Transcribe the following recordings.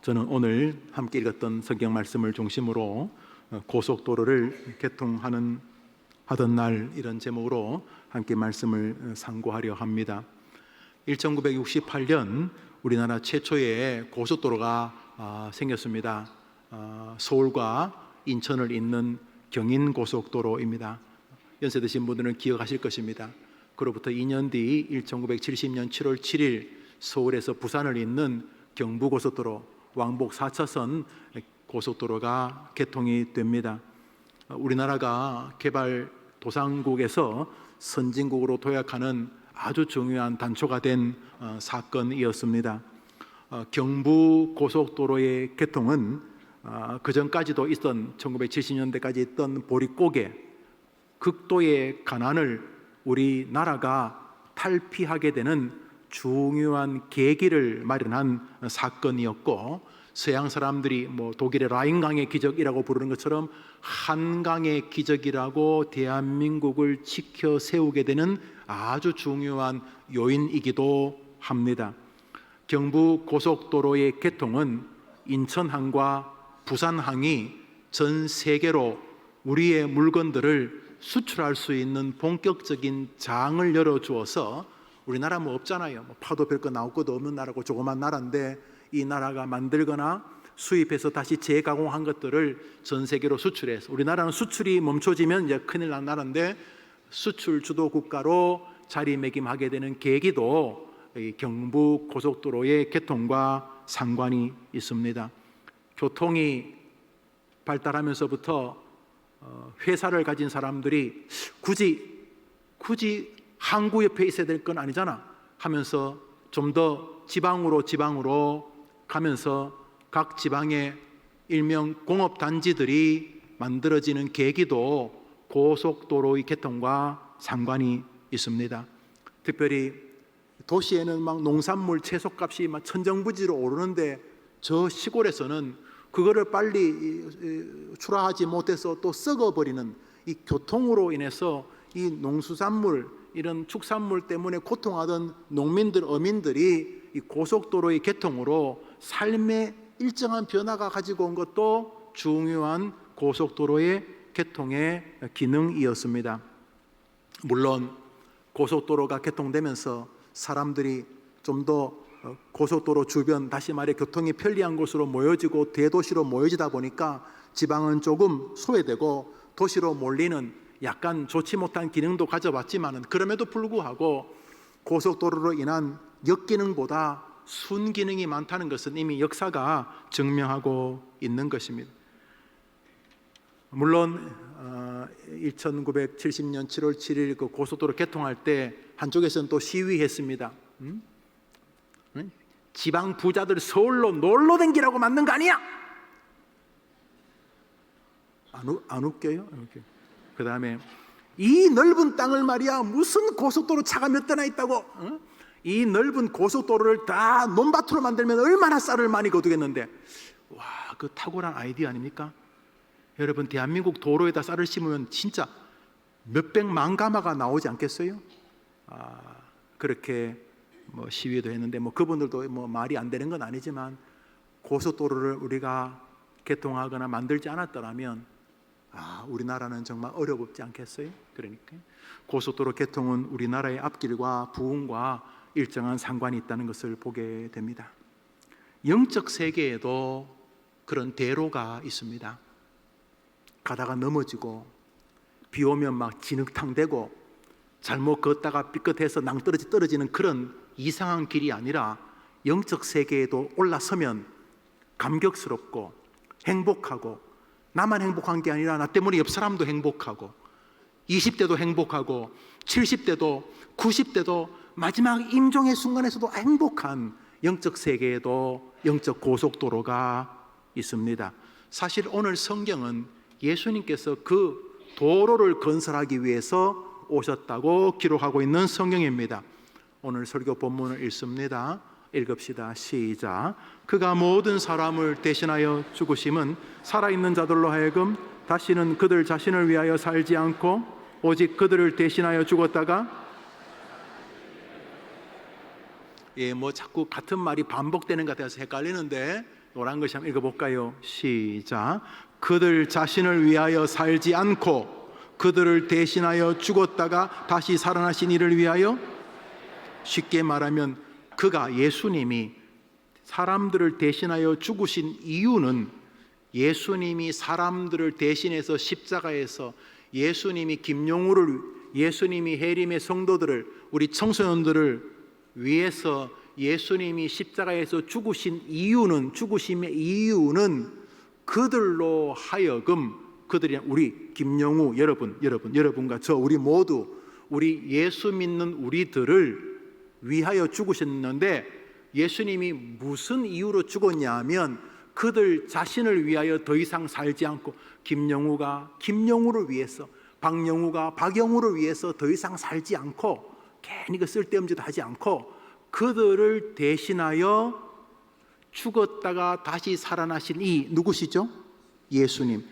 저는 오늘 함께 읽었던 성경 말씀을 중심으로 고속도로를 개통하던 날, 이런 제목으로 함께 말씀을 상고하려 합니다. 1968년 우리나라 최초의 고속도로가 생겼습니다. 서울과 인천을 잇는 경인고속도로입니다. 연세 드신 분들은 기억하실 것입니다. 그로부터 2년 뒤 1970년 7월 7일 서울에서 부산을 잇는 경부고속도로, 왕복 4차선 고속도로가 개통이 됩니다. 우리나라가 개발도상국에서 선진국으로 도약하는 아주 중요한 단초가 된 사건이었습니다. 경부고속도로의 개통은 그전까지도 있던 1970년대까지 있던 보릿고개, 극도의 가난을 우리나라가 탈피하게 되는 중요한 계기를 마련한 사건이었고, 서양 사람들이 독일의 라인강의 기적이라고 부르는 것처럼 한강의 기적이라고 대한민국을 지켜 세우게 되는 아주 중요한 요인이기도 합니다. 경부고속도로의 개통은 인천항과 부산항이 전 세계로 우리의 물건들을 수출할 수 있는 본격적인 장을 열어주어서, 우리나라 없잖아요. 파도 별 거 나올 것도 없는 나라고 조그만 나라인데, 이 나라가 만들거나 수입해서 다시 재가공한 것들을 전 세계로 수출해서, 우리나라는 수출이 멈춰지면 이제 큰일 난 나라인데 수출 주도 국가로 자리매김하게 되는 계기도 이 경부고속도로의 개통과 상관이 있습니다. 교통이 발달하면서부터 회사를 가진 사람들이 굳이 항구 옆에 있어야 될 건 아니잖아 하면서 좀 더 지방으로 가면서 각 지방의 일명 공업단지들이 만들어지는 계기도 고속도로의 개통과 상관이 있습니다. 특별히 도시에는 농산물 채소값이 천정부지로 오르는데, 저 시골에서는 그거를 빨리 출하하지 못해서 또 썩어버리는 이 교통으로 인해서 이 농수산물, 이런 축산물 때문에 고통하던 농민들, 어민들이 이 고속도로의 개통으로 삶의 일정한 변화가 가지고 온 것도 중요한 고속도로의 개통의 기능이었습니다. 물론 고속도로가 개통되면서 사람들이 좀 더 고속도로 주변, 다시 말해 교통이 편리한 곳으로 모여지고 대도시로 모여지다 보니까 지방은 조금 소외되고 도시로 몰리는 약간 좋지 못한 기능도 가져왔지만, 그럼에도 불구하고 고속도로로 인한 역기능보다 순기능이 많다는 것은 이미 역사가 증명하고 있는 것입니다. 물론 1970년 7월 7일 그 고속도로 개통할 때 한쪽에서는 또 시위했습니다. 지방 부자들 서울로 놀러 댕기라고 만든 거 아니야? 안 웃겨요? 그 다음에 이 넓은 땅을 말이야, 무슨 고속도로 차가 몇 대나 있다고? 이 넓은 고속도로를 다 논밭으로 만들면 얼마나 쌀을 많이 거두겠는데. 와, 그 탁월한 아이디어 아닙니까? 여러분, 대한민국 도로에다 쌀을 심으면 진짜 몇백만 가마가 나오지 않겠어요? 그렇게 시위도 했는데, 그분들도 말이 안 되는 건 아니지만, 고속도로를 우리가 개통하거나 만들지 않았더라면 우리나라는 정말 어렵지 않겠어요? 그러니까 고속도로 개통은 우리나라의 앞길과 부흥과 일정한 상관이 있다는 것을 보게 됩니다. 영적 세계에도 그런 대로가 있습니다. 가다가 넘어지고, 비 오면 진흙탕되고, 잘못 걷다가 삐끗해서 낭떠러지 떨어지는 그런 이상한 길이 아니라, 영적 세계에도 올라서면 감격스럽고 행복하고, 나만 행복한 게 아니라 나 때문에 옆 사람도 행복하고, 20대도 행복하고 70대도 90대도 마지막 임종의 순간에서도 행복한 영적 세계에도 영적 고속도로가 있습니다. 사실 오늘 성경은 예수님께서 그 도로를 건설하기 위해서 오셨다고 기록하고 있는 성경입니다. 오늘 설교 본문을 읽습니다. 읽읍시다. 시작. 그가 모든 사람을 대신하여 죽으심은 살아있는 자들로 하여금 다시는 그들 자신을 위하여 살지 않고 오직 그들을 대신하여 죽었다가, 자꾸 같은 말이 반복되는 것 같아서 헷갈리는데, 노란 글씨 한번 읽어볼까요? 시작. 그들 자신을 위하여 살지 않고 그들을 대신하여 죽었다가 다시 살아나신 이를 위하여. 쉽게 말하면 그가, 예수님이 사람들을 대신하여 죽으신 이유는, 예수님이 사람들을 대신해서 십자가에서 예수님이 김용우를, 예수님이 해림의 성도들을, 우리 청소년들을 위해서 예수님이 십자가에서 죽으신 이유는, 죽으심의 이유는 그들로 하여금, 그들이, 우리 김용우 여러분과 저 우리 모두, 우리 예수 믿는 우리들을 위하여 죽으셨는데, 예수님이 무슨 이유로 죽었냐 하면 그들 자신을 위하여 더 이상 살지 않고, 김영우가 김영우를 위해서, 박영우가 박영우를 위해서 더 이상 살지 않고, 괜히 그 쓸데없는 짓 하지 않고 그들을 대신하여 죽었다가 다시 살아나신 이 누구시죠? 예수님.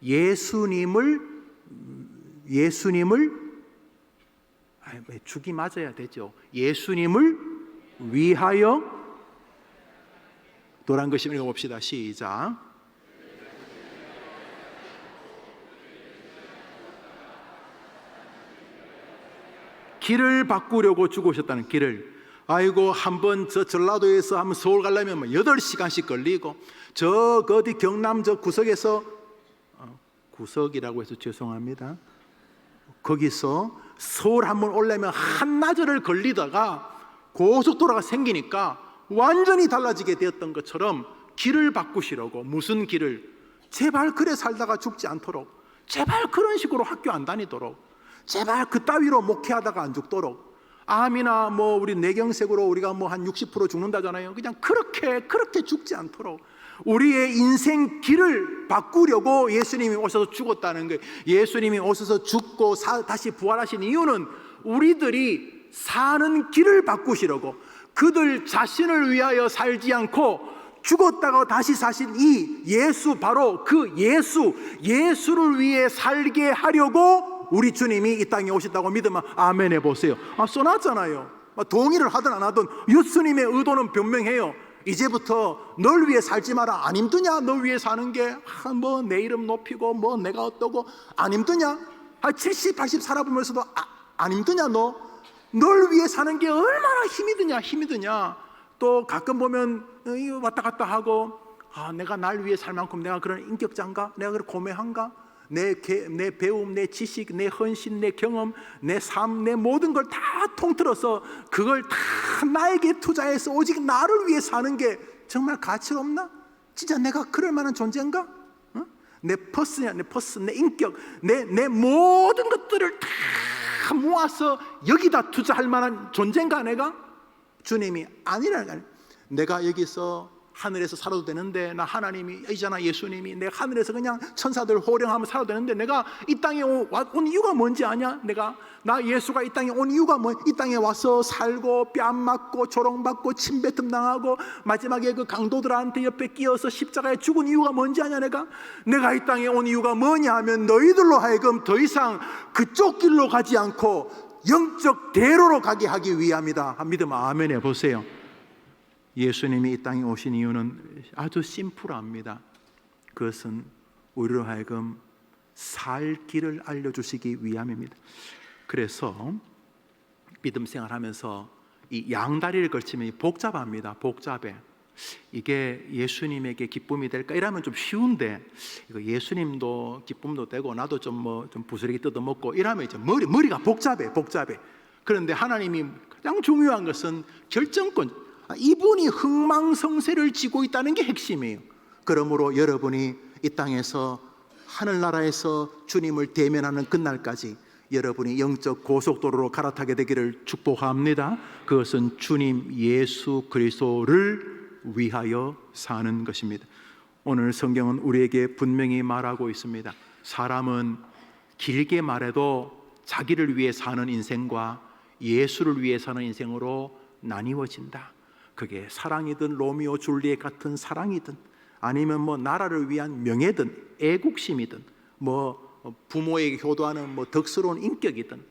예수님을 죽이 맞아야 되죠. 예수님을 위하여. 노란 글씨 읽어봅시다. 시작. 길을 바꾸려고 죽으셨다는 길을. 아이고, 한번 저 전라도에서 한번 서울 가려면 8시간씩 걸리고, 저 어디 경남 저 구석에서, 구석이라고 해서 죄송합니다, 거기서 서울 한번 오려면 한나절을 걸리다가 고속도로가 생기니까 완전히 달라지게 되었던 것처럼 길을 바꾸시려고. 무슨 길을? 제발 그래 살다가 죽지 않도록, 제발 그런 식으로 학교 안 다니도록, 제발 그따위로 목회하다가 안 죽도록, 암이나 우리 뇌경색으로 우리가 한 60% 죽는다잖아요. 그냥 그렇게 죽지 않도록 우리의 인생 길을 바꾸려고 예수님이 오셔서 죽었다는 거예요. 예수님이 오셔서 죽고 다시 부활하신 이유는 우리들이 사는 길을 바꾸시려고, 그들 자신을 위하여 살지 않고 죽었다가 다시 사신 이 예수, 바로 그 예수를 위해 살게 하려고 우리 주님이 이 땅에 오셨다고 믿으면 아멘 해보세요. 써놨잖아요. 동의를 하든 안 하든 예수님의 의도는 분명해요. 이제부터 널 위해 살지 마라. 안 힘드냐? 널 위해 사는 게 내 이름 높이고 내가 어떠고 안 힘드냐? 70, 80 살아보면서도 안 힘드냐? 널 위해 사는 게 얼마나 힘이 드냐? 또 가끔 보면 왔다 갔다 하고, 내가 날 위해 살 만큼 내가 그런 인격자인가? 내가 그런 고매한가? 내 배움, 내 지식, 내 헌신, 내 경험, 내 삶, 내 모든 걸 다 통틀어서 그걸 다 나에게 투자해서 오직 나를 위해 사는 게 정말 가치가 없나? 진짜 내가 그럴 만한 존재인가? 내 퍼스냐, 내 인격, 내 모든 것들을 다 모아서 여기다 투자할 만한 존재인가 내가? 주님이 아니라, 내가 여기서 하늘에서 살아도 되는데, 나 하나님이잖아, 예수님이. 내가 하늘에서 그냥 천사들 호령하면 살아도 되는데, 내가 이 땅에 온 이유가 뭔지 아냐? 나 예수가 이 땅에 온 이유가 이 땅에 와서 살고 뺨 맞고 조롱받고 침뱉음 당하고 마지막에 그 강도들한테 옆에 끼어서 십자가에 죽은 이유가 뭔지 아냐? 내가 이 땅에 온 이유가 뭐냐 하면 너희들로 하여금 더 이상 그쪽 길로 가지 않고 영적 대로로 가게 하기 위함이다. 믿으면 아멘 해보세요. 예수님이 이 땅에 오신 이유는 아주 심플합니다. 그것은 우리로 하여금 살 길을 알려주시기 위함입니다. 그래서 믿음 생활하면서 이 양다리를 걸치면 복잡합니다. 복잡해. 이게 예수님에게 기쁨이 될까? 이러면 좀 쉬운데, 이거 예수님도 기쁨도 되고 나도 좀 부스러기 뜯어먹고 이러면 이제 머리가 복잡해. 그런데 하나님이 가장 중요한 것은 결정권, 이분이 흥망성쇠를 쥐고 있다는 게 핵심이에요. 그러므로 여러분이 이 땅에서 하늘나라에서 주님을 대면하는 그날까지 여러분이 영적 고속도로로 갈아타게 되기를 축복합니다. 그것은 주님 예수 그리스도를 위하여 사는 것입니다. 오늘 성경은 우리에게 분명히 말하고 있습니다. 사람은 길게 말해도 자기를 위해 사는 인생과 예수를 위해 사는 인생으로 나뉘어진다. 그게 사랑이든 로미오 줄리엣 같은 사랑이든, 아니면 나라를 위한 명예든 애국심이든, 부모에게 효도하는 덕스러운 인격이든,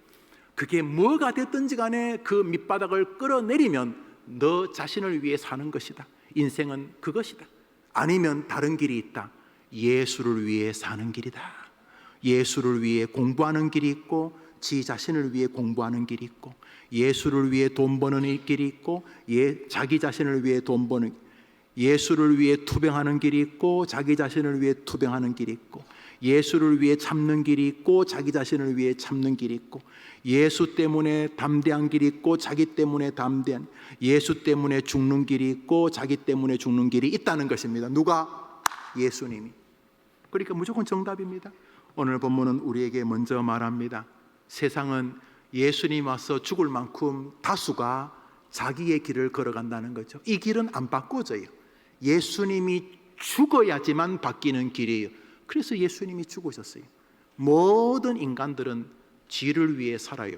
그게 뭐가 됐든지 간에 그 밑바닥을 끌어내리면 너 자신을 위해 사는 것이다. 인생은 그것이다. 아니면 다른 길이 있다. 예수를 위해 사는 길이다. 예수를 위해 공부하는 길이 있고, 지 자신을 위해 공부하는 길이 있고, 예수를 위해 돈 버는 길이 있고, 자기 자신을 위해 돈 버는, 예수를 위해 투병하는 길이 있고, 자기 자신을 위해 투병하는 길이 있고, 예수를 위해 참는 길이 있고, 자기 자신을 위해 참는 길이 있고, 예수 때문에 담대한 길이 있고, 자기 때문에 담대한, 예수 때문에 죽는 길이 있고, 자기 때문에 죽는 길이 있다는 것입니다. 누가? 예수님이. 그러니까 무조건 정답입니다. 오늘 본문은 우리에게 먼저 말합니다. 세상은 예수님 와서 죽을 만큼 다수가 자기의 길을 걸어간다는 거죠. 이 길은 안 바꿔져요. 예수님이 죽어야지만 바뀌는 길이에요. 그래서 예수님이 죽으셨어요. 모든 인간들은 지를 위해 살아요.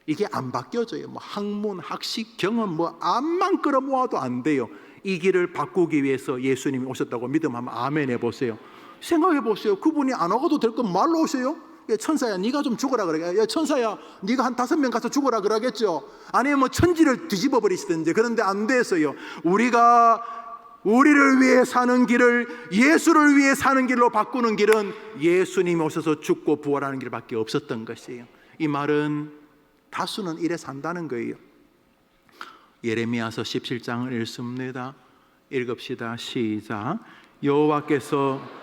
이게 안 바뀌어져요. 뭐 학문, 학식, 경험 뭐 암만 끌어모아도 안 돼요. 이 길을 바꾸기 위해서 예수님이 오셨다고 믿음하면 아멘 해보세요. 생각해 보세요. 그분이 안 오고도 될 건 말로 오세요? 천사야 네가 좀 죽어라 그러겠죠. 천사야 네가 한 5명 가서 죽어라 그러겠죠. 아니면 뭐 천지를 뒤집어 버리시든지. 그런데 안 돼서요. 우리를 위해 사는 길을, 예수를 위해 사는 길로 바꾸는 길은 예수님이 오셔서 죽고 부활하는 길밖에 없었던 것이에요. 이 말은 다수는 이래 산다는 거예요. 예레미야서 17장을 읽습니다. 읽읍시다. 시작. 여호와께서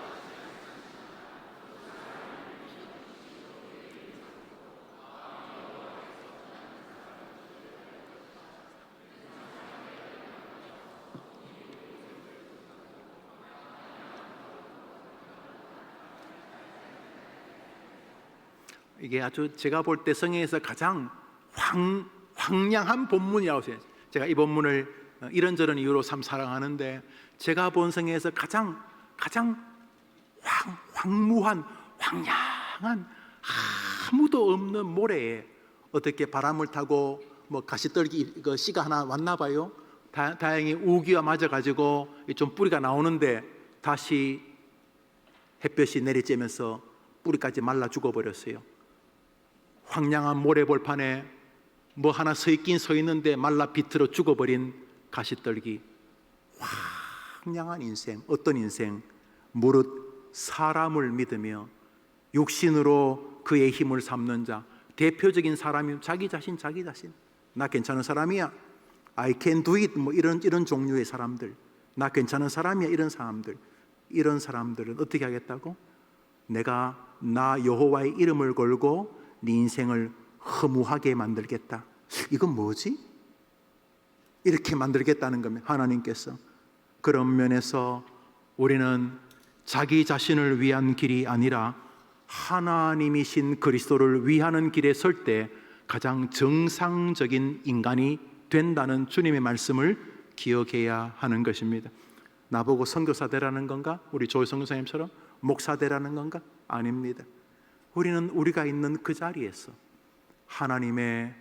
이게 아주 제가 볼 때 성경에서 가장 황량한 본문이라고 생각해요. 제가 이 본문을 이런저런 이유로 참 사랑하는데, 제가 본 성경에서 가장 황무한, 황량한, 아무도 없는 모래에 어떻게 바람을 타고 뭐 가시떨기 씨가 하나 왔나 봐요. 다행히 우기와 맞아가지고 좀 뿌리가 나오는데 다시 햇볕이 내리쬐면서 뿌리까지 말라 죽어버렸어요. 황량한 모래볼판에 뭐 하나 서 있긴 서 있는데 말라 비틀어 죽어버린 가시떨기. 황량한 인생. 어떤 인생? 무릇 사람을 믿으며 육신으로 그의 힘을 삼는 자. 대표적인 사람이 자기 자신. 나 괜찮은 사람이야. I can do it. 뭐 이런 종류의 사람들. 나 괜찮은 사람이야. 이런 사람들. 이런 사람들은 어떻게 하겠다고? 내가 나 여호와의 이름을 걸고 네 인생을 허무하게 만들겠다. 이건 뭐지? 이렇게 만들겠다는 겁니다. 하나님께서. 그런 면에서 우리는 자기 자신을 위한 길이 아니라 하나님이신 그리스도를 위하는 길에 설 때 가장 정상적인 인간이 된다는 주님의 말씀을 기억해야 하는 것입니다. 나보고 선교사 되라는 건가? 우리 조희 선교사님처럼 목사 되라는 건가? 아닙니다. 우리는 우리가 있는 그 자리에서 하나님의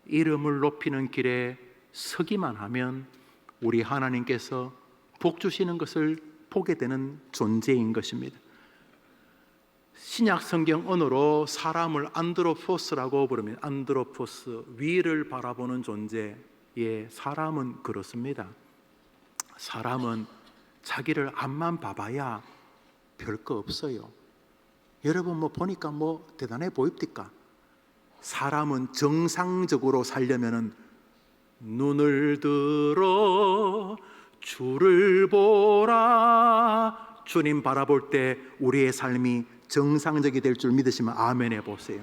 이름을 높이는 길에 서기만 하면 우리 하나님께서 복 주시는 것을 보게 되는 존재인 것입니다. 신약 성경 언어로 사람을 안드로포스라고 부릅니다. 안드로포스, 위를 바라보는 존재. 예, 사람은 그렇습니다. 사람은 자기를 앞만 봐봐야 별거 없어요. 여러분 뭐 보니까 뭐 대단해 보입니까? 사람은 정상적으로 살려면은 눈을 들어 주를 보라. 주님 바라볼 때 우리의 삶이 정상적이 될 줄 믿으시면 아멘 해보세요.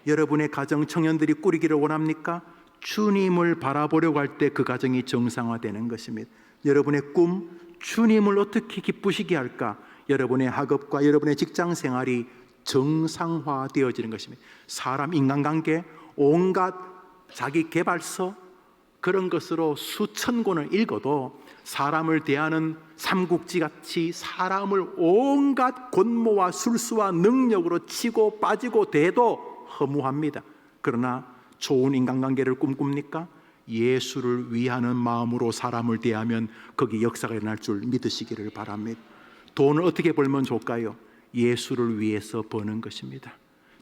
여러분의 가정 청년들이 꾸리기를 원합니까? 주님을 바라보려고 할 때 그 가정이 정상화되는 것입니다. 여러분의 꿈, 주님을 어떻게 기쁘시게 할까? 여러분의 학업과 여러분의 직장 생활이 정상화되어지는 것입니다. 사람, 인간관계, 온갖 자기 개발서 그런 것으로 수천 권을 읽어도 사람을 대하는 삼국지같이 사람을 온갖 권모와 술수와 능력으로 치고 빠지고 대도 허무합니다. 그러나 좋은 인간관계를 꿈꿉니까? 예수를 위하는 마음으로 사람을 대하면 거기 역사가 일어날 줄 믿으시기를 바랍니다. 돈을 어떻게 벌면 좋을까요? 예수를 위해서 버는 것입니다.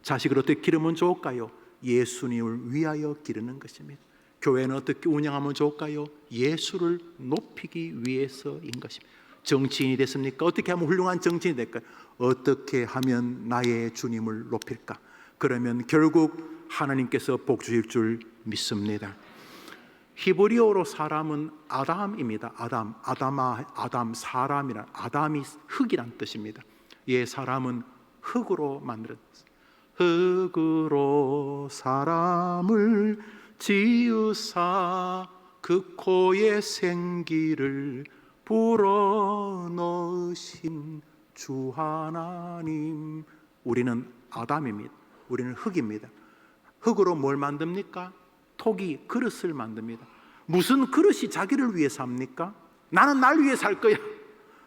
자식을 어떻게 기르면 좋을까요? 예수님을 위하여 기르는 것입니다. 교회는 어떻게 운영하면 좋을까요? 예수를 높이기 위해서인 것입니다. 정치인이 됐습니까? 어떻게 하면 훌륭한 정치인이 될까요? 어떻게 하면 나의 주님을 높일까? 그러면 결국 하나님께서 복 주실 줄 믿습니다. 히브리어로 사람은 아담입니다. 아담, 사람이란, 아담이 흙이란 뜻입니다. 예, 사람은 흙으로 만들었습니다. 흙으로 사람을 지으사 그 코에 생기를 불어넣으신 주 하나님. 우리는 아담입니다. 우리는 흙입니다. 흙으로 뭘 만듭니까? 토기, 그릇을 만듭니다. 무슨 그릇이 자기를 위해서 합니까? 나는 날 위해 살 거야.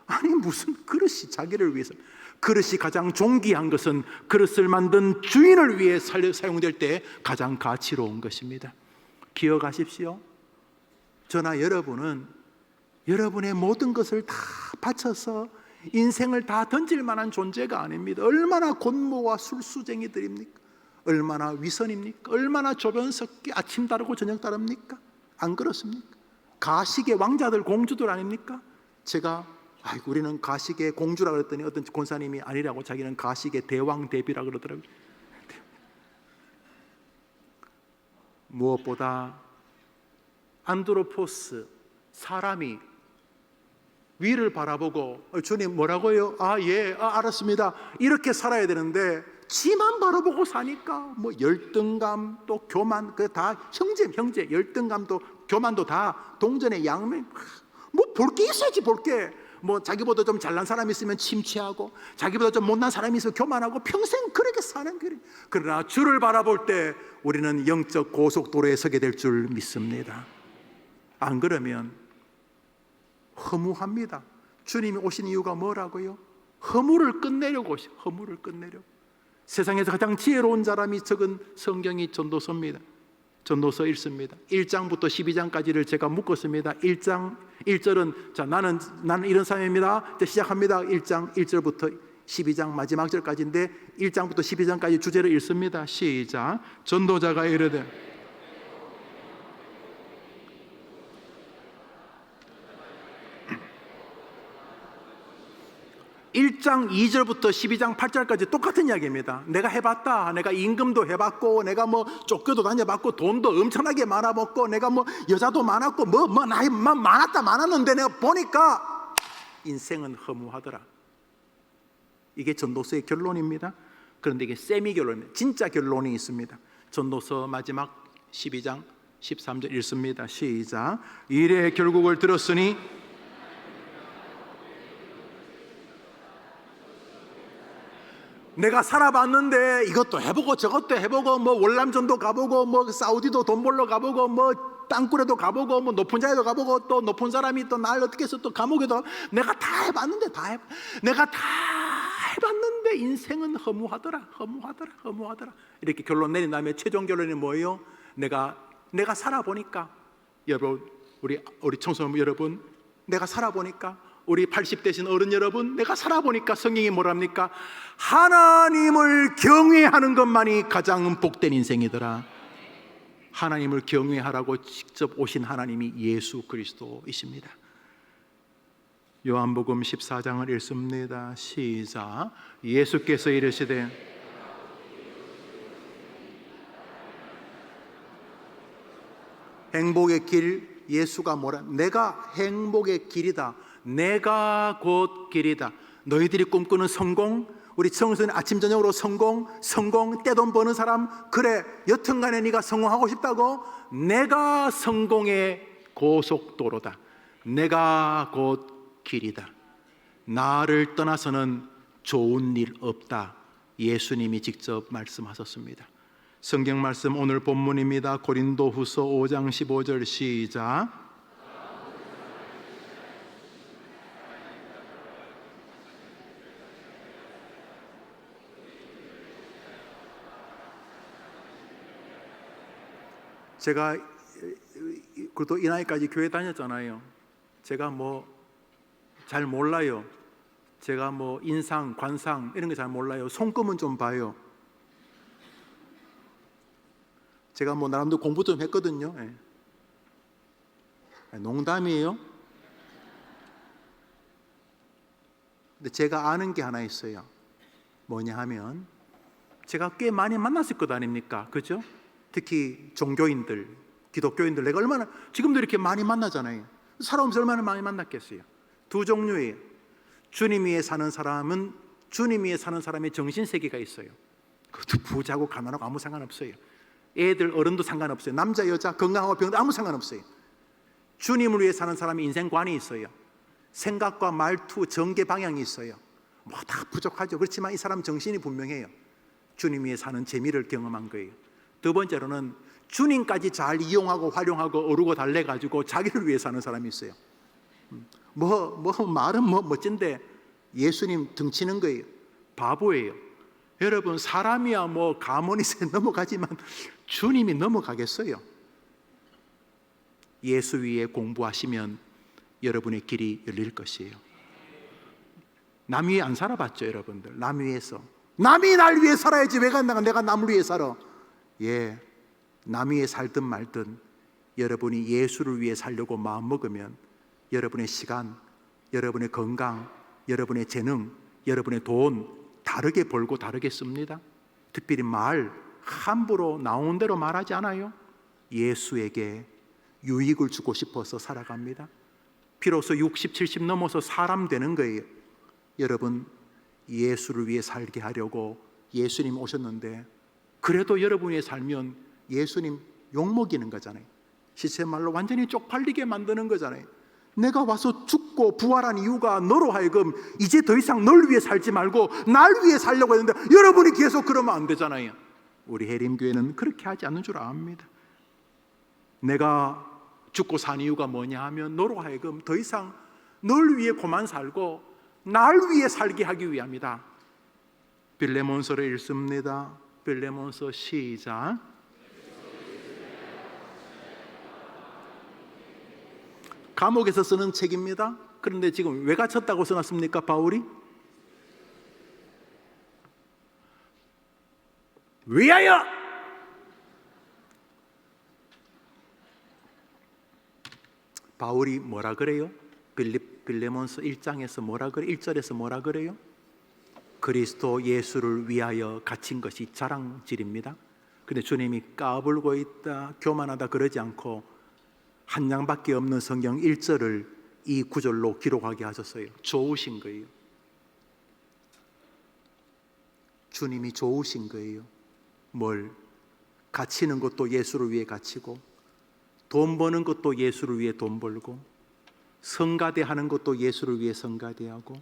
아니, 무슨 그릇이 자기를 위해서. 그릇이 가장 존귀한 것은 그릇을 만든 주인을 위해 사용될 때 가장 가치로운 것입니다. 기억하십시오. 저나 여러분은 여러분의 모든 것을 다 바쳐서 인생을 다 던질 만한 존재가 아닙니다. 얼마나 곤모와 술수쟁이들입니까? 얼마나 위선입니까? 얼마나 조변석기 아침 다르고 저녁 다릅니까? 안 그렇습니까? 가식의 왕자들, 공주들 아닙니까? 제가 우리는 가식의 공주라 그랬더니 어떤 권사님이 아니라고, 자기는 가식의 대왕 대비라 그러더라고요. 무엇보다 안드로포스, 사람이 위를 바라보고 주님 뭐라고요? 알았습니다. 이렇게 살아야 되는데 지만 바라보고 사니까 뭐 열등감, 또 교만, 그 다 형제, 열등감도 교만도 다 동전의 양면. 뭐 볼 게 있어야지, 볼 게. 뭐 자기보다 좀 잘난 사람이 있으면 침체하고, 자기보다 좀 못난 사람이 있으면 교만하고, 평생 그렇게 사는 거예요. 그러나 주를 바라볼 때 우리는 영적 고속도로에 서게 될 줄 믿습니다. 안 그러면 허무합니다. 주님이 오신 이유가 뭐라고요? 허물을 끝내려고 오시. 허물을 끝내려고. 세상에서 가장 지혜로운 사람이 적은 성경이 전도서입니다. 전도서 읽습니다. 1장부터 12장까지를 제가 묶었습니다. 1장 1절은 자, 나는 이런 사람입니다. 이제 시작합니다. 1장 1절부터 12장 마지막 절까지인데 1장부터 12장까지 주제를 읽습니다. 시작. 전도자가 이르되 1장 2절부터 12장 8절까지 똑같은 이야기입니다. 내가 해봤다. 내가 임금도 해봤고, 내가 뭐 쫓겨도 다녀봤고, 돈도 엄청나게 많아먹고, 내가 뭐 여자도 많았고, 나이 많았는데 내가 보니까 인생은 허무하더라. 이게 전도서의 결론입니다. 그런데 이게 세미 결론입니다. 진짜 결론이 있습니다. 전도서 마지막 12장 13절 읽습니다. 시작. 일의 결국을 들었으니 내가 살아봤는데 이것도 해보고 저것도 해보고, 뭐 월남전도 가보고, 뭐 사우디도 돈 벌러 가보고, 뭐 땅굴에도 가보고, 뭐 높은 자에도 가보고, 또 높은 사람이 또 날 어떻게 해서 또 감옥에도, 내가 다 해봤는데 내가 다 해봤는데 인생은 허무하더라. 이렇게 결론 내린 다음에 최종 결론이 뭐예요? 내가 살아보니까, 여러분, 우리 청소년 여러분, 내가 살아보니까, 우리 80대신 어른 여러분, 내가 살아보니까 성경이 뭐랍니까? 하나님을 경외하는 것만이 가장 복된 인생이더라. 하나님을 경외하라고 직접 오신 하나님이 예수 그리스도이십니다. 요한복음 14장을 읽습니다. 시작. 예수께서 이르시되 행복의 길, 예수가 내가 행복의 길이다. 내가 곧 길이다. 너희들이 꿈꾸는 성공, 우리 청소년 아침 저녁으로 성공, 떼돈 버는 사람, 그래 여튼간에 네가 성공하고 싶다고? 내가 성공의 고속도로다. 내가 곧 길이다. 나를 떠나서는 좋은 일 없다. 예수님이 직접 말씀하셨습니다. 성경 말씀 오늘 본문입니다. 고린도후서 5장 15절 시작. 제가 그것도 이 나이까지 교회 다녔잖아요. 제가 뭐 잘 몰라요. 제가 뭐 인상, 관상 이런 거 잘 몰라요. 손금은 좀 봐요. 제가 뭐 나름대로 공부 좀 했거든요. 농담이에요. 근데 제가 아는 게 하나 있어요. 뭐냐 하면 제가 꽤 많이 만났을 것 아닙니까? 그죠? 특히 종교인들, 기독교인들 내가 얼마나 지금도 이렇게 많이 만나잖아요. 살아오면서 얼마나 많이 만났겠어요. 두 종류예요. 주님 위에 사는 사람은 주님 위에 사는 사람의 정신세계가 있어요. 그것도 부자고 가난하고 아무 상관없어요. 애들 어른도 상관없어요. 남자 여자 건강하고 병도 아무 상관없어요. 주님을 위해 사는 사람이 인생관이 있어요. 생각과 말투, 전개 방향이 있어요. 뭐 다 부족하죠. 그렇지만 이 사람 정신이 분명해요. 주님 위해 사는 재미를 경험한 거예요. 두 번째로는 주님까지 잘 이용하고 활용하고 어루고 달래가지고 자기를 위해 사는 사람이 있어요. 말은 멋진데 예수님 등치는 거예요. 바보예요. 여러분, 사람이야 가모니세 넘어가지만 주님이 넘어가겠어요? 예수 위에 공부하시면 여러분의 길이 열릴 것이에요. 남 위에 안 살아봤죠, 여러분들? 남 위에서 남이 날 위해 살아야지 왜 내가 남을 위해 살아? 예, 남 위에 살든 말든 여러분이 예수를 위해 살려고 마음먹으면 여러분의 시간, 여러분의 건강, 여러분의 재능, 여러분의 돈 다르게 벌고 다르게 씁니다. 특별히 말 함부로 나온 대로 말하지 않아요. 예수에게 유익을 주고 싶어서 살아갑니다. 비로소 60, 70 넘어서 사람 되는 거예요. 여러분, 예수를 위해 살게 하려고 예수님 오셨는데 그래도 여러분 위해 살면 예수님 욕먹이는 거잖아요. 시체말로 완전히 쪽팔리게 만드는 거잖아요. 내가 와서 죽고 부활한 이유가 너로 하여금 이제 더 이상 널 위해 살지 말고 날 위해 살려고 했는데 여러분이 계속 그러면 안 되잖아요. 우리 해림교회는 그렇게 하지 않는 줄 압니다. 내가 죽고 산 이유가 뭐냐 하면 너로 하여금 더 이상 널 위해 그만 살고 날 위해 살게 하기 위함이다. 빌레몬서를 읽습니다. 빌레몬서 시작. 감옥에서 쓰는 책입니다. 그런데 지금 왜 갇혔다고 써놨습니까, 바울이? 위하여! 바울이 뭐라 그래요? 빌레몬서 1장에서 뭐라 그래요? 1절에서 뭐라 그래요? 그리스도 예수를 위하여 갇힌 것이 자랑질입니다. 근데 주님이 까불고 있다, 교만하다 그러지 않고 한 장밖에 없는 성경 1절을 이 구절로 기록하게 하셨어요. 좋으신 거예요. 주님이 좋으신 거예요. 뭘? 갇히는 것도 예수를 위해 갇히고 돈 버는 것도 예수를 위해 돈 벌고 성가대하는 것도 예수를 위해 성가대하고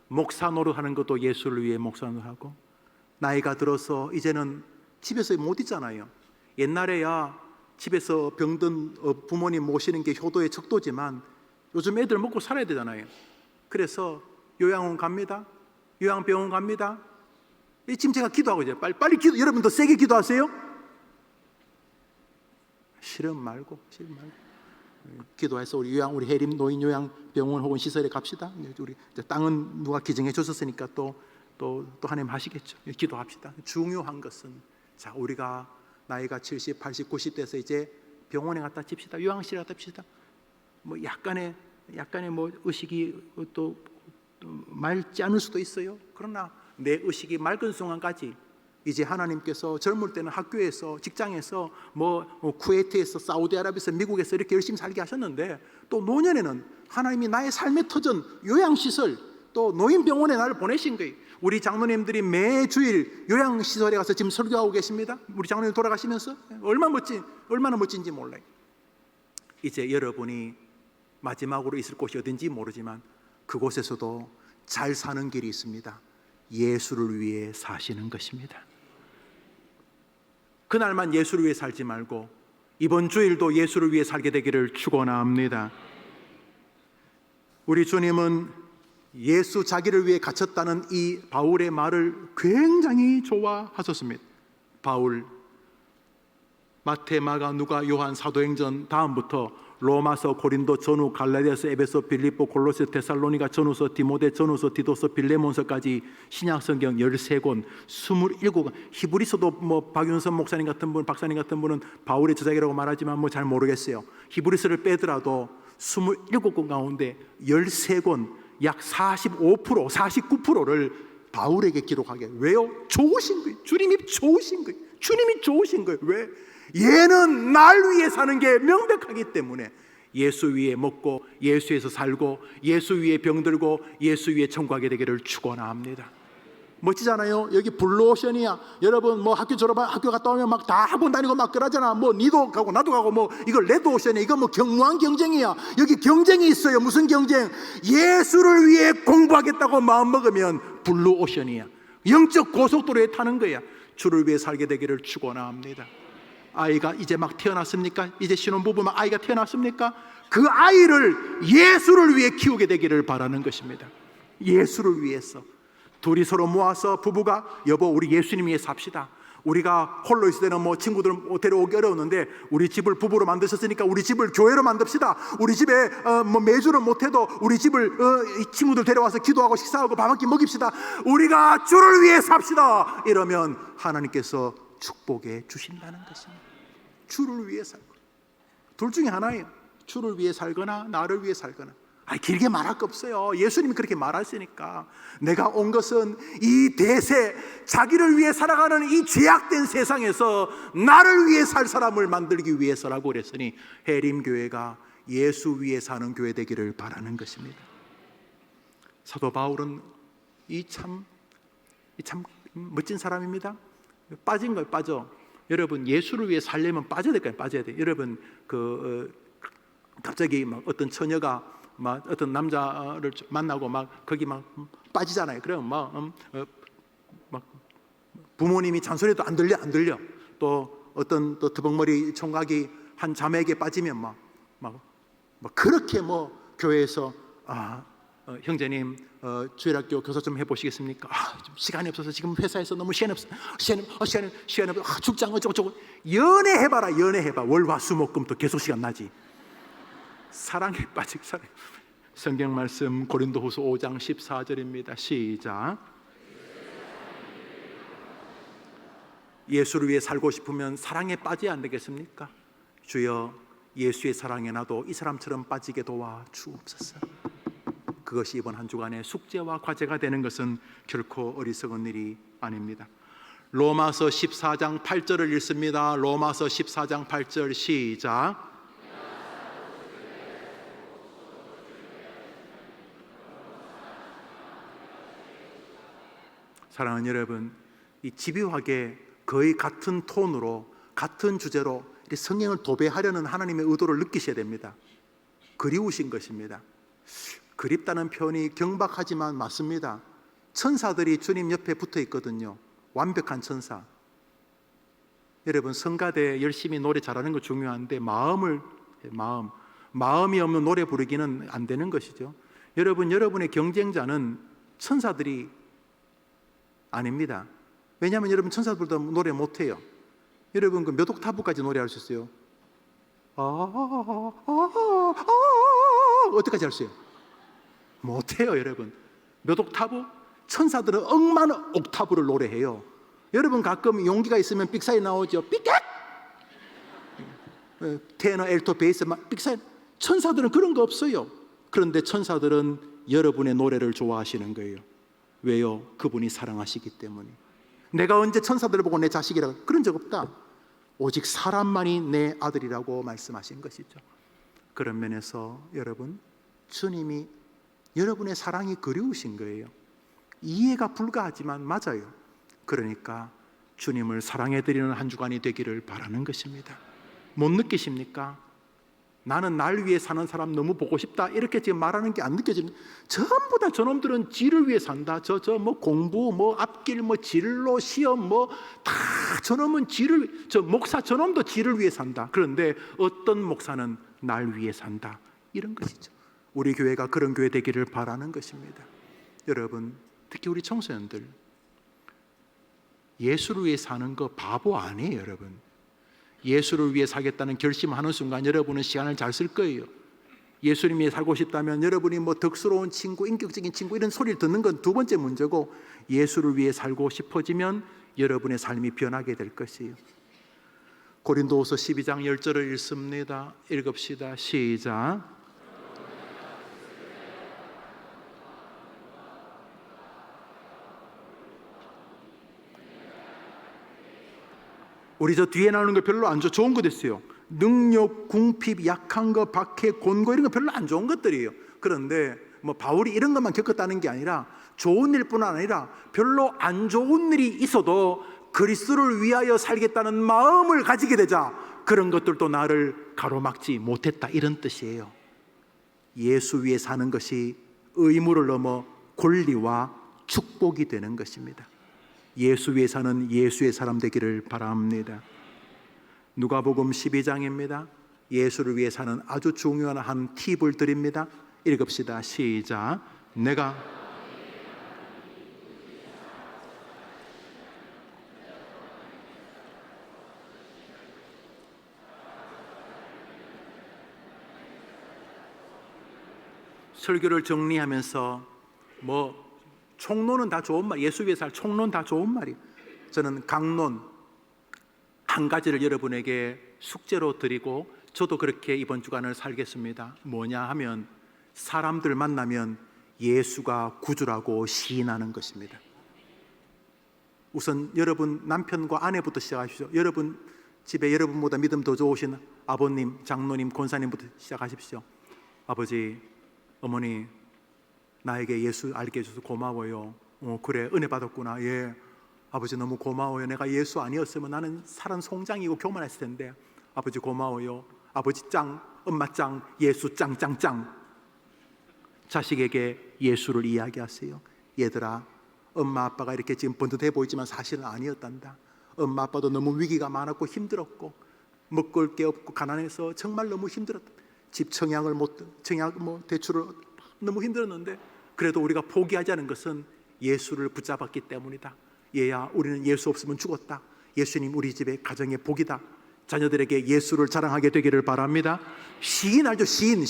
목사 노릇하는 것도 예수를 위해 목사 노릇하고 나이가 들어서 이제는 집에서 못 있잖아요. 옛날에야 집에서 병든 부모님 모시는 게 효도의 척도지만 요즘 애들 먹고 살아야 되잖아요. 그래서 요양원 갑니다. 요양병원 갑니다. 지금 제가 기도하고 있어요. 빨리 기도. 여러분 더 세게 기도하세요. 싫음 말고. 기도해서 우리 해림 노인 요양병원 혹은 시설에 갑시다. 우리 땅은 누가 기증해 줬었으니까 또 하나님 하시겠죠. 기도합시다. 중요한 것은 자, 우리가 나이가 70, 80, 90 돼서 이제 병원에 갖다 칩시다. 요양실에 갖다 칩시다. 뭐 약간의 뭐 의식이 또 맑지 않을 수도 있어요. 그러나 내 의식이 맑은 순간까지 이제 하나님께서 젊을 때는 학교에서 직장에서 뭐 쿠웨이트에서 사우디아라비아에서 미국에서 이렇게 열심히 살게 하셨는데 또 노년에는 하나님이 나의 삶의 터전 요양시설 또 노인병원에 나를 보내신 거예요. 우리 장로님들이 매주일 요양시설에 가서 지금 설교하고 계십니다. 우리 장로님 돌아가시면서 얼마나 멋진지 몰라요. 이제 여러분이 마지막으로 있을 곳이 어딘지 모르지만 그곳에서도 잘 사는 길이 있습니다. 예수를 위해 사시는 것입니다. 그날만 예수를 위해 살지 말고 이번 주일도 예수를 위해 살게 되기를 축원합니다. 우리 주님은 예수 자기를 위해 갇혔다는 이 바울의 말을 굉장히 좋아하셨습니다. 바울, 마태, 마가, 누가, 요한, 사도행전 다음부터 로마서, 고린도, 전후, 갈라디아서, 에베소, 빌립보, 골로새, 데살로니가, 전후서, 디모데, 전후서, 디도서, 빌레몬서까지 신약성경 13권, 27권. 히브리서도 뭐 박윤선 목사님 같은 분, 박사님 같은 분은 바울의 저작이라고 말하지만 뭐 잘 모르겠어요. 히브리서를 빼더라도 27권 가운데 13권, 약 45%, 49%를 바울에게 기록하게. 왜요? 좋으신 거예요. 주님이 좋으신 거예요. 주님이 좋으신 거예요. 왜? 얘는 날 위해 사는 게 명백하기 때문에 예수 위에 먹고 예수 위에서 살고 예수 위에 병들고 예수 위에 천국하게 되기를 축원합니다. 멋지잖아요. 여기 블루오션이야. 여러분 뭐 학교 졸업한 학교 갔다 오면 막 다 학원 다니고 막 그러잖아. 뭐 니도 가고 나도 가고 뭐 이거 레드오션이야. 이거 뭐 무한 경쟁이야. 여기 경쟁이 있어요. 무슨 경쟁? 예수를 위해 공부하겠다고 마음 먹으면 블루오션이야. 영적 고속도로에 타는 거야. 주를 위해 살게 되기를 축원합니다. 아이가 이제 막 태어났습니까? 이제 신혼부부 막 아이가 태어났습니까? 그 아이를 예수를 위해 키우게 되기를 바라는 것입니다. 예수를 위해서. 둘이 서로 모아서 부부가 여보 우리 예수님 위해 삽시다. 우리가 홀로 있을 때는 뭐 친구들 데려오기 어려웠는데 우리 집을 부부로 만드셨으니까 우리 집을 교회로 만듭시다. 우리 집에 뭐 매주는 못해도 우리 집을 친구들 데려와서 기도하고 식사하고 밥 한 끼 먹입시다. 우리가 주를 위해 삽시다. 이러면 하나님께서 축복해 주신다는 것입니다. 주를 위해 살고 둘 중에 하나예요. 주를 위해 살거나 나를 위해 살거나. 길게 말할 거 없어요. 예수님이 그렇게 말하시니까. 내가 온 것은 이 대세 자기를 위해 살아가는 이 죄악된 세상에서 나를 위해 살 사람을 만들기 위해서라고 그랬으니 해림교회가 예수 위해 사는 교회 되기를 바라는 것입니다. 사도 바울은 이 참 멋진 사람입니다. 빠진 거예요. 빠져. 여러분 예수를 위해 살려면 빠져야 될까요? 빠져야 돼요. 여러분 갑자기 막 어떤 처녀가 막 어떤 남자를 만나고 막 거기 막 빠지잖아요. 그러면 막 부모님이 잔소리도 안 들려. 또 어떤 또 두벅머리 총각이 한 자매에게 빠지면 막 그렇게 뭐 교회에서 형제님 주일학교 교사 좀 해보시겠습니까? 좀 시간이 없어서 지금 회사에서 너무 시간이 없어. 축장 어쩌고 연애해봐라. 연애해봐. 월화수목금도 계속 시간 나지. 사랑에 빠질 사람. 성경 말씀 고린도후서 5장 14절입니다. 시작. 예수를 위해 살고 싶으면 사랑에 빠져야 안 되겠습니까? 주여 예수의 사랑에 나도 이 사람처럼 빠지게 도와 주옵소서. 그것이 이번 한 주간의 숙제와 과제가 되는 것은 결코 어리석은 일이 아닙니다. 로마서 14장 8절을 읽습니다. 로마서 14장 8절 시작. 사랑하는 여러분, 이 집요하게 거의 같은 톤으로 같은 주제로 성경을 도배하려는 하나님의 의도를 느끼셔야 됩니다. 그리우신 것입니다. 그립다는 표현이 경박하지만 맞습니다. 천사들이 주님 옆에 붙어 있거든요. 완벽한 천사. 여러분 성가대 열심히 노래 잘하는 거 중요한데 마음이 없는 노래 부르기는 안 되는 것이죠. 여러분의 경쟁자는 천사들이 아닙니다. 왜냐하면 여러분 천사들도 노래 못해요. 여러분 그 몇 옥타브까지 노래할 수 있어요? 어디까지 할 수 있어요? 못해요. 여러분 몇 옥타브? 천사들은 억만 옥타브를 노래해요. 여러분 가끔 용기가 있으면 빅사이 나오죠. 빅캣! 테너, 엘토, 베이스 막 빅사이. 천사들은 그런 거 없어요. 그런데 천사들은 여러분의 노래를 좋아하시는 거예요. 왜요? 그분이 사랑하시기 때문에. 내가 언제 천사들을 보고 내 자식이라고 그런 적 없다. 오직 사람만이 내 아들이라고 말씀하신 것이죠. 그런 면에서 여러분 주님이 여러분의 사랑이 그리우신 거예요. 이해가 불가하지만 맞아요. 그러니까 주님을 사랑해드리는 한 주간이 되기를 바라는 것입니다. 못 느끼십니까? 나는 날 위해 사는 사람 너무 보고 싶다 이렇게 지금 말하는 게 안 느껴지는. 전부 다 저놈들은 지를 위해 산다. 뭐 공부 뭐 앞길 뭐 진로 시험 뭐 다 저놈은 목사 저놈도 지를 위해 산다. 그런데 어떤 목사는 날 위해 산다 이런 것이죠. 우리 교회가 그런 교회 되기를 바라는 것입니다. 여러분 특히 우리 청소년들 예수를 위해 사는 거 바보 아니에요. 여러분 예수를 위해 살겠다는 결심하는 순간 여러분은 시간을 잘 쓸 거예요. 예수님 위해 살고 싶다면 여러분이 뭐 덕스러운 친구, 인격적인 친구 이런 소리를 듣는 건 두 번째 문제고, 예수를 위해 살고 싶어지면 여러분의 삶이 변하게 될 것이에요. 고린도후서 12장 10절을 읽습니다. 읽읍시다. 시작. 우리 저 뒤에 나오는 거 별로 안 좋은 거 됐어요. 능력, 궁핍, 약한 거, 박해, 곤고 이런 거 별로 안 좋은 것들이에요. 그런데 뭐 바울이 이런 것만 겪었다는 게 아니라 좋은 일뿐 아니라 별로 안 좋은 일이 있어도 그리스도를 위하여 살겠다는 마음을 가지게 되자 그런 것들도 나를 가로막지 못했다, 이런 뜻이에요. 예수 위에 사는 것이 의무를 넘어 권리와 축복이 되는 것입니다. 예수 위에 사는 예수의 사람 되기를 바랍니다. 누가복음 12장입니다. 예수를 위해 사는 아주 중요한 한 팁을 드립니다. 읽읍시다. 시작. 내가 설교를 정리하면서 뭐 총론은 다 좋은 말, 예수 위해 살 총론 다 좋은 말이에요. 저는 강론 한 가지를 여러분에게 숙제로 드리고 저도 그렇게 이번 주간을 살겠습니다. 뭐냐 하면 사람들 만나면 예수가 구주라고 시인하는 것입니다. 우선 여러분 남편과 아내부터 시작하십시오. 여러분 집에 여러분보다 믿음 더 좋으신 아버님, 장로님, 권사님부터 시작하십시오. 아버지, 어머니, 나에게 예수 알게 해줘서 고마워요. 그래, 은혜 받았구나. 예, 아버지 너무 고마워요. 내가 예수 아니었으면 나는 사람 송장이고 교만했을 텐데 아버지 고마워요. 아버지 짱, 엄마 짱, 예수 짱짱짱. 자식에게 예수를 이야기하세요. 얘들아, 엄마 아빠가 이렇게 지금 번듯해 보이지만 사실은 아니었단다. 엄마 아빠도 너무 위기가 많았고 힘들었고 먹을 게 없고 가난해서 정말 너무 힘들었다. 집 청약을 대출을 너무 힘들었는데 그래도 우리가 포기하지 않은 것은 예수를 붙잡았기 때문이다. 얘야, 우리는 예수 없으면 죽었다. 예수님 우리 집의 가정의 복이다. 자녀들에게 예수를 자랑하게 되기를 바랍니다. 시인 알죠? 시인.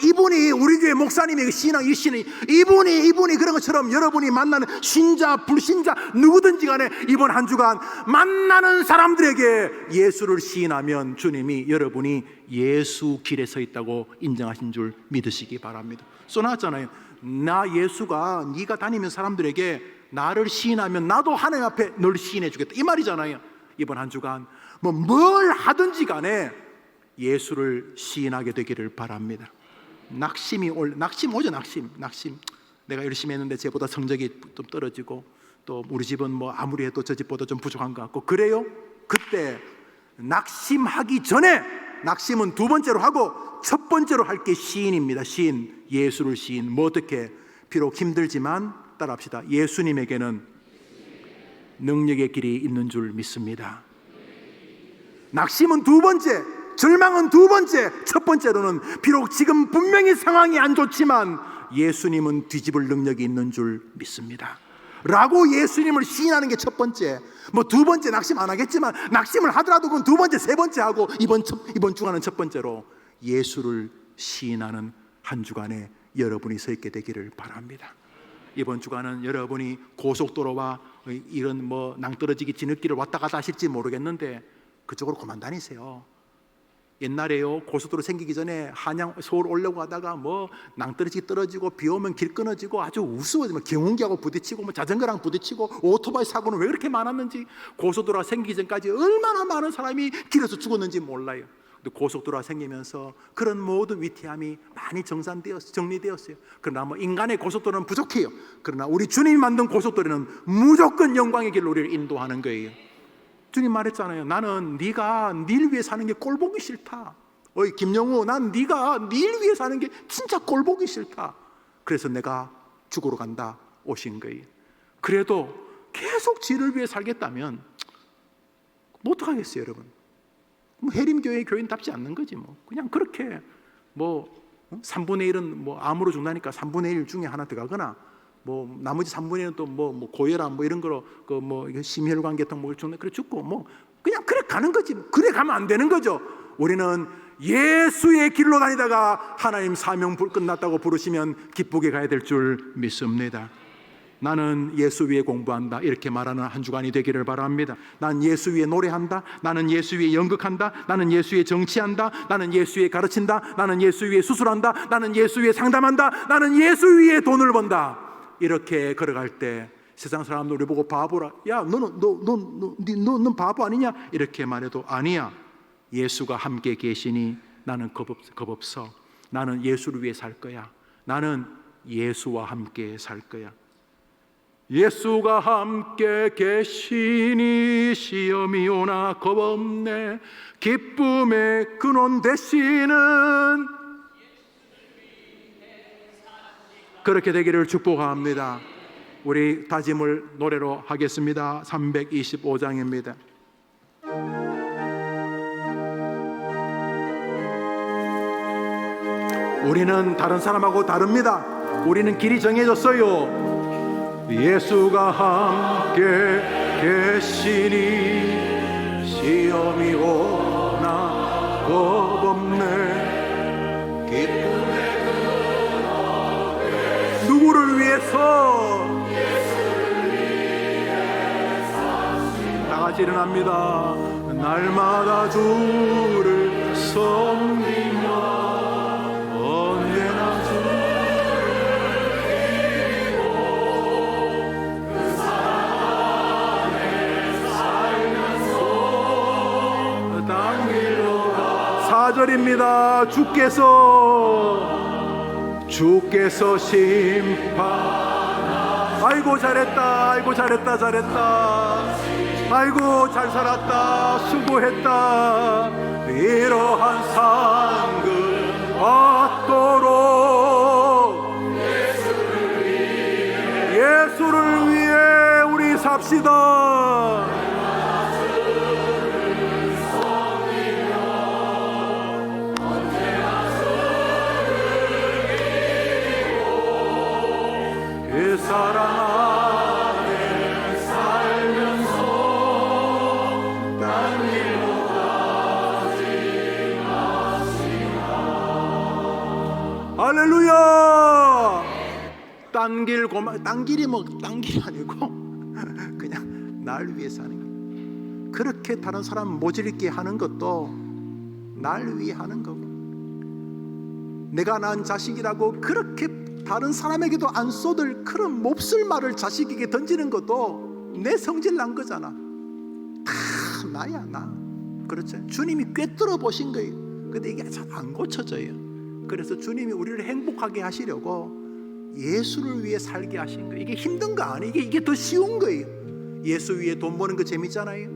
이분이 우리 교회 목사님의 신앙 이 시인, 이분이 그런 것처럼 여러분이 만나는 신자 불신자 누구든지 간에 이번 한 주간 만나는 사람들에게 예수를 시인하면 주님이 여러분이 예수 길에 서 있다고 인정하신 줄 믿으시기 바랍니다. 써놨잖아요. 나 예수가 네가 다니는 사람들에게 나를 시인하면 나도 하나님 앞에 널 시인해 주겠다, 이 말이잖아요. 이번 한 주간 뭘 하든지 간에 예수를 시인하게 되기를 바랍니다. 낙심 오죠. 낙심. 내가 열심히 했는데 쟤보다 성적이 좀 떨어지고 또 우리 집은 뭐 아무리 해도 저 집보다 좀 부족한 것 같고 그래요. 그때 낙심하기 전에 낙심은 두 번째로 하고 첫 번째로 할 게 시인입니다. 시인, 예수를 시인. 뭐 어떻게? 비록 힘들지만 따라합시다. 예수님에게는 능력의 길이 있는 줄 믿습니다. 낙심은 두 번째, 절망은 두 번째, 첫 번째로는 비록 지금 분명히 상황이 안 좋지만 예수님은 뒤집을 능력이 있는 줄 믿습니다 라고 예수님을 시인하는 게 첫 번째. 뭐 두 번째 낙심 안 하겠지만 낙심을 하더라도 그건 두 번째, 세 번째 하고 이번 주간은 첫 번째로 예수를 시인하는 한 주간에 여러분이 서 있게 되기를 바랍니다. 이번 주간은 여러분이 고속도로와 이런 뭐 낭떠러지기 진흙길을 왔다 갔다 하실지 모르겠는데 그쪽으로 그만 다니세요. 옛날에요, 고속도로 생기기 전에 한양 서울 오려고 하다가 뭐 낭떠러지기 떨어지고 비 오면 길 끊어지고 아주 우스워지고 경운기하고 부딪히고 뭐 자전거랑 부딪히고 오토바이 사고는 왜 그렇게 많았는지, 고속도로가 생기기 전까지 얼마나 많은 사람이 길에서 죽었는지 몰라요. 근데 고속도로가 생기면서 그런 모든 위태함이 많이 정리되었어요. 그러나 뭐 인간의 고속도로는 부족해요. 그러나 우리 주님이 만든 고속도로는 무조건 영광의 길로 우리를 인도하는 거예요. 주님 말했잖아요. 나는 네가 닐 위해 사는 게 꼴보기 싫다. 어이 김영우, 난 네가 닐 위해 사는 게 진짜 꼴보기 싫다. 그래서 내가 죽으러 간다 오신 거예요. 그래도 계속 지를 위해 살겠다면 뭐 어떡하겠어요, 여러분? 뭐 해림교회 교인답지 않는 거지 뭐. 그냥 그렇게 뭐 3분의 1은 뭐 암으로 죽나니까 3분의 1 중에 하나 들어가거나 뭐 나머지 3분의 1은 또 뭐 고혈압 뭐 이런 거로 그 뭐 심혈관 계통 뭐 죽나 그래 죽고 뭐 그냥 그래 가는 거지. 그래 가면 안 되는 거죠. 우리는 예수의 길로 다니다가 하나님 사명 끝났다고 부르시면 기쁘게 가야 될 줄 믿습니다. 나는 예수 위에 공부한다 이렇게 말하는 한 주간이 되기를 바랍니다. 난 예수 위에 노래한다. 나는 예수 위에 연극한다. 나는 예수 위에 정치한다. 나는 예수 위에 가르친다. 나는 예수 위에 수술한다. 나는 예수 위에 상담한다. 나는 예수 위에 돈을 번다. 이렇게 걸어갈 때 세상 사람들 우리 보고 바보라, 야 너는 바보 아니냐 이렇게 말해도 아니야. 예수가 함께 계시니 나는 겁 없어. 나는 예수를 위해 살 거야. 나는 예수와 함께 살 거야. 예수가 함께 계시니 시험이 오나 겁없네. 기쁨의 근원 되시는, 그렇게 되기를 축복합니다. 우리 다짐을 노래로 하겠습니다. 325장입니다. 우리는 다른 사람하고 다릅니다. 우리는 길이 정해졌어요. 예수가 함께 계시니 시험이 오나 겁없네. 기쁨의 근원 누구를 위해서? 다 같이 일어납니다. 날마다 주를 섬기며 절입니다. 주께서 심판. 아이고 잘했다. 아이고 잘했다. 아이고 잘 살았다. 수고했다. 이러한 상급 받도록 예수를 위해 우리 삽시다. 사랑 안에 살면서 딴 길로 가지 마시라. 할렐루야. 딴 길이 아니고 그냥 날 위해 사는 거. 그렇게 다른 사람 모질게 하는 것도 날 위해 하는 거고, 내가 낳은 자식이라고 그렇게 다른 사람에게도 안 쏟을 그런 몹쓸 말을 자식에게 던지는 것도 내 성질 난 거잖아. 다 나야 나. 그렇죠. 주님이 꿰뚫어 보신 거예요. 근데 이게 잘 안 고쳐져요. 그래서 주님이 우리를 행복하게 하시려고 예수를 위해 살게 하신 거예요. 이게 힘든 거 아니에요. 이게 더 쉬운 거예요. 예수 위에 돈 버는 거 재밌잖아요.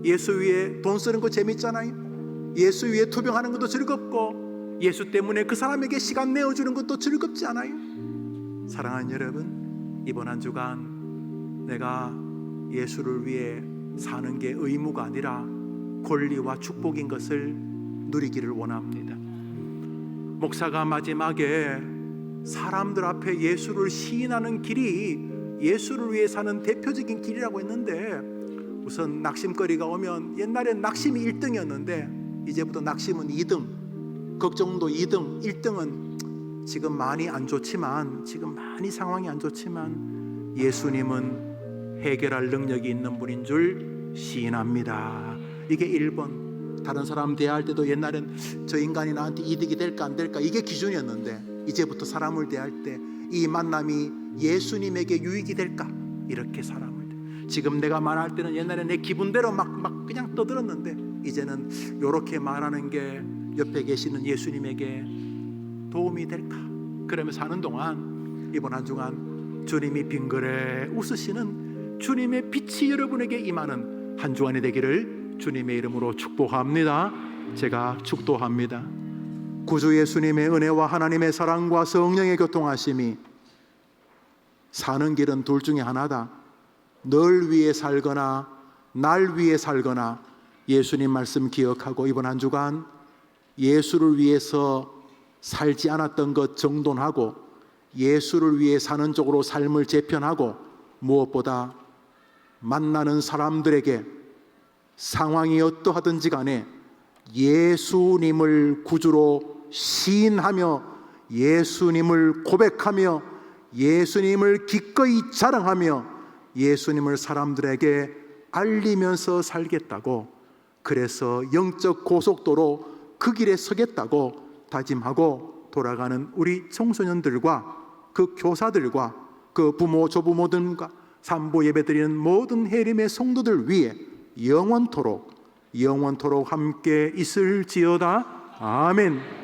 예수 위에 돈 쓰는 거 재밌잖아요. 예수 위에 투병하는 것도 즐겁고, 예수 때문에 그 사람에게 시간 내어주는 것도 즐겁지 않아요? 사랑하는 여러분, 이번 한 주간 내가 예수를 위해 사는 게 의무가 아니라 권리와 축복인 것을 누리기를 원합니다. 목사가 마지막에 사람들 앞에 예수를 시인하는 길이 예수를 위해 사는 대표적인 길이라고 했는데, 우선 낙심거리가 오면, 옛날엔 낙심이 1등이었는데 이제부터 낙심은 2등, 걱정도 2등, 1등은 지금 많이 안 좋지만, 지금 많이 상황이 안 좋지만 예수님은 해결할 능력이 있는 분인 줄 시인합니다. 이게 1번. 다른 사람 대할 때도 옛날엔 저 인간이 나한테 이득이 될까 안 될까 이게 기준이었는데, 이제부터 사람을 대할 때 이 만남이 예수님에게 유익이 될까, 이렇게 사람을 대. 지금 내가 말할 때는 옛날에 내 기분대로 막 그냥 떠들었는데, 이제는 이렇게 말하는 게 옆에 계시는 예수님에게 도움이 될까? 그러면서 사는 동안 이번 한 주간 주님이 빙그레 웃으시는 주님의 빛이 여러분에게 임하는 한 주간이 되기를 주님의 이름으로 축복합니다. 제가 축도합니다. 구주 예수님의 은혜와 하나님의 사랑과 성령의 교통하심이, 사는 길은 둘 중에 하나다. 널 위해 살거나 날 위해 살거나. 예수님 말씀 기억하고 이번 한 주간 예수를 위해서 살지 않았던 것 정돈하고, 예수를 위해 사는 쪽으로 삶을 재편하고, 무엇보다 만나는 사람들에게 상황이 어떠하든지 간에 예수님을 구주로 시인하며, 예수님을 고백하며, 예수님을 기꺼이 자랑하며, 예수님을 사람들에게 알리면서 살겠다고, 그래서 영적 고속도로 그 길에 서겠다고 다짐하고 돌아가는 우리 청소년들과 그 교사들과 그 부모 조부모들과 삼보 예배드리는 모든 해림의 성도들 위해 영원토록 함께 있을지어다. 아멘.